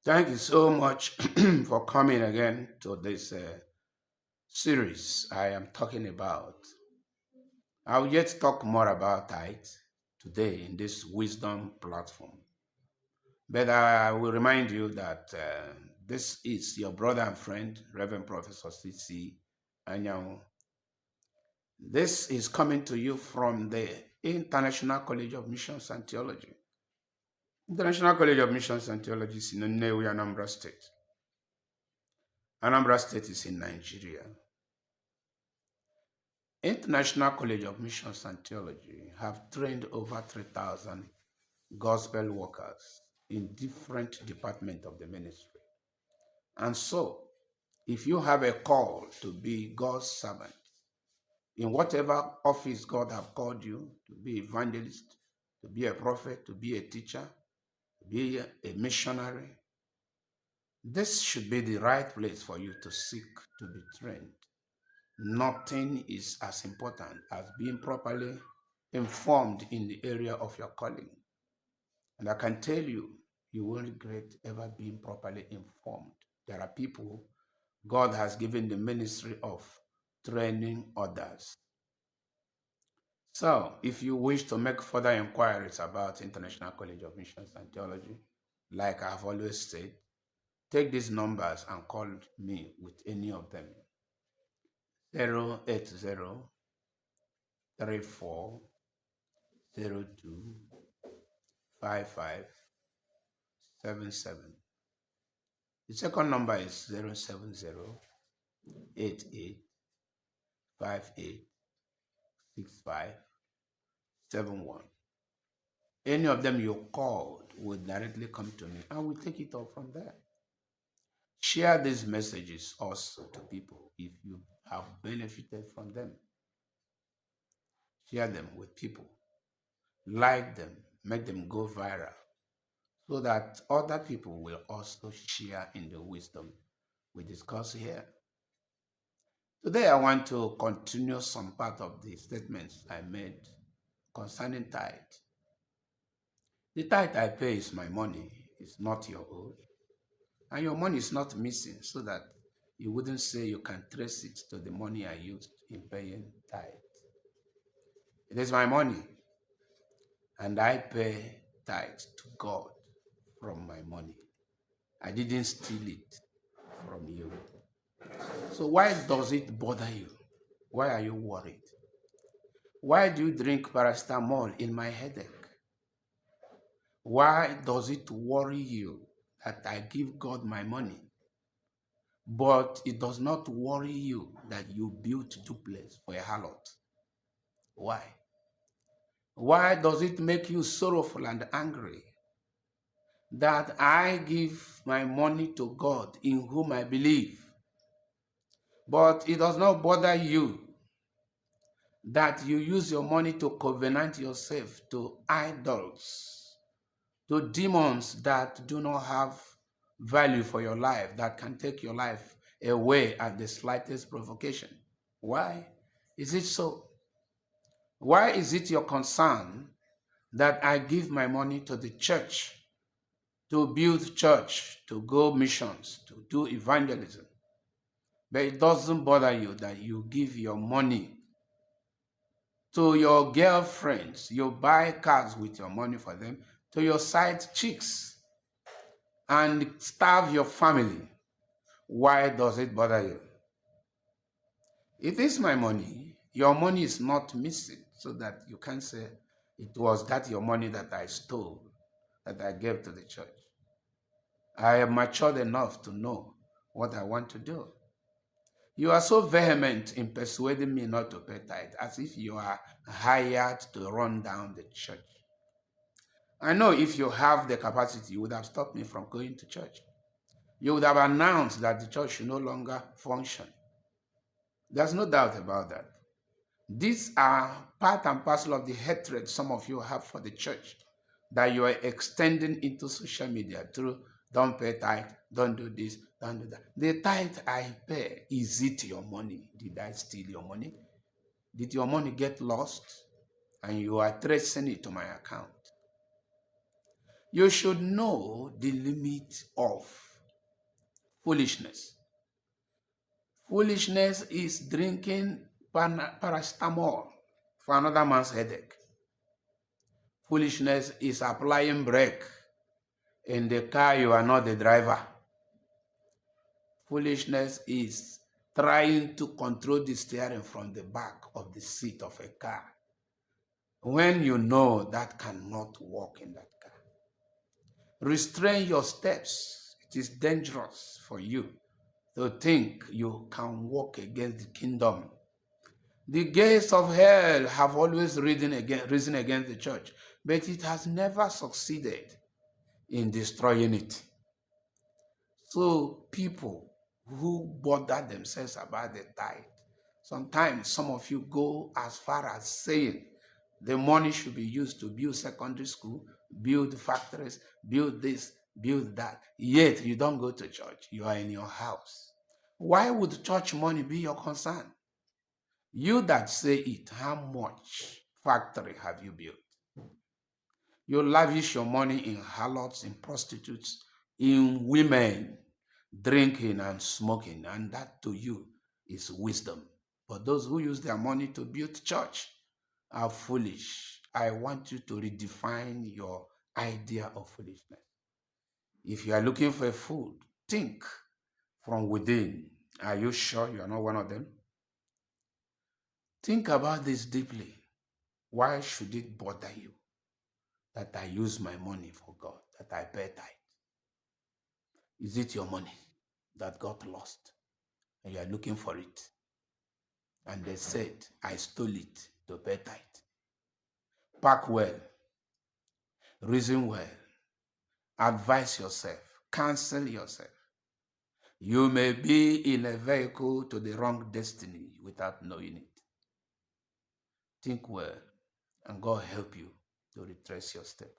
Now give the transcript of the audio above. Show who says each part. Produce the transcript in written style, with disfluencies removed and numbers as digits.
Speaker 1: Thank you so much for coming again to this series I am talking about. I will yet talk more about tithe today in this wisdom platform. But I will remind you that this is your brother and friend, Reverend Professor C.C. Anyang. This is coming to you from the International College of Missions and Theology. International College of Missions and Theology is in Nnewi, Anambra State. Anambra State is in Nigeria. International College of Missions and Theology have trained over 3,000 gospel workers in different departments of the ministry. And so, if you have a call to be God's servant, in whatever office God have called you, to be evangelist, to be a prophet, to be a teacher, to be a missionary, this should be the right place for you to seek to be trained. Nothing is as important as being properly informed in the area of your calling. And I can tell you, you won't regret ever being properly informed. There are people God has given the ministry of training others. So, if you wish to make further inquiries about International College of Missions and Theology, like I've always said, take these numbers and call me with any of them. 080 34 02 5577. The second number is 070 88 58 6571. Any of them you called will directly come to me and we'll take it up from there. Share these messages also to people if you have benefited from them. Share them with people. Like them, make them go viral so that other people will also share in the wisdom we discuss here. Today, I want to continue some part of the statements I made concerning tithe. The tithe I pay is my money, it's not your own. And your money is not missing, so that you wouldn't say you can trace it to the money I used in paying tithe. It is my money, and I pay tithe to God from my money. I didn't steal it from you. So why does it bother you? Why are you worried? Why do you drink paracetamol in my headache? Why does it worry you that I give God my money, but it does not worry you that you built duplex for a harlot? Why? Why does it make you sorrowful and angry that I give my money to God in whom I believe, but it does not bother you that you use your money to covenant yourself to idols, to demons that do not have value for your life, that can take your life away at the slightest provocation? Why is it so? Why is it your concern that I give my money to the church, to build church, to go missions, to do evangelism? But it doesn't bother you that you give your money to your girlfriends, you buy cars with your money for them, to your side chicks, and starve your family. Why does it bother you? It is my money. Your money is not missing, so that you can say it was that your money that I stole, that I gave to the church. I am matured enough to know what I want to do. You are so vehement in persuading me not to pay tithe, as if you are hired to run down the church. I know if you have the capacity, you would have stopped me from going to church. You would have announced that the church should no longer function. There's no doubt about that. These are part and parcel of the hatred some of you have for the church that you are extending into social media through don't pay tithe, don't do this, don't do that. The tithe I pay, is it your money? Did I steal your money? Did your money get lost and you are tracing it to my account? You should know the limit of foolishness. Foolishness is drinking paracetamol for another man's headache. Foolishness is applying brake in the car you are not the driver. Foolishness is trying to control the steering from the back of the seat of a car when you know that cannot work in that car. Restrain your steps. It is dangerous for you to think you can walk against the kingdom. The gates of hell have always risen against the church, but it has never succeeded in destroying it. So people who bother themselves about the tithe, sometimes some of you go as far as saying the money should be used to build secondary school, build factories, build this, build that. Yet you don't go to church. You are in your house. Why would church money be your concern? You that say it, how much factory have you built? You lavish your money in harlots, in prostitutes, in women, drinking and smoking, and that to you is wisdom. But those who use their money to build church are foolish. I want you to redefine your idea of foolishness. If you are looking for a food, think from within. Are you sure you are not one of them? Think about this deeply. Why should it bother you that I use my money for God, that I pay tithe? Is it your money that got lost and you are looking for it? And they said, I stole it to pay tithe. Pack well, reason well, advise yourself, counsel yourself. You may be in a vehicle to the wrong destiny without knowing it. Think well, and God help you to retrace your step.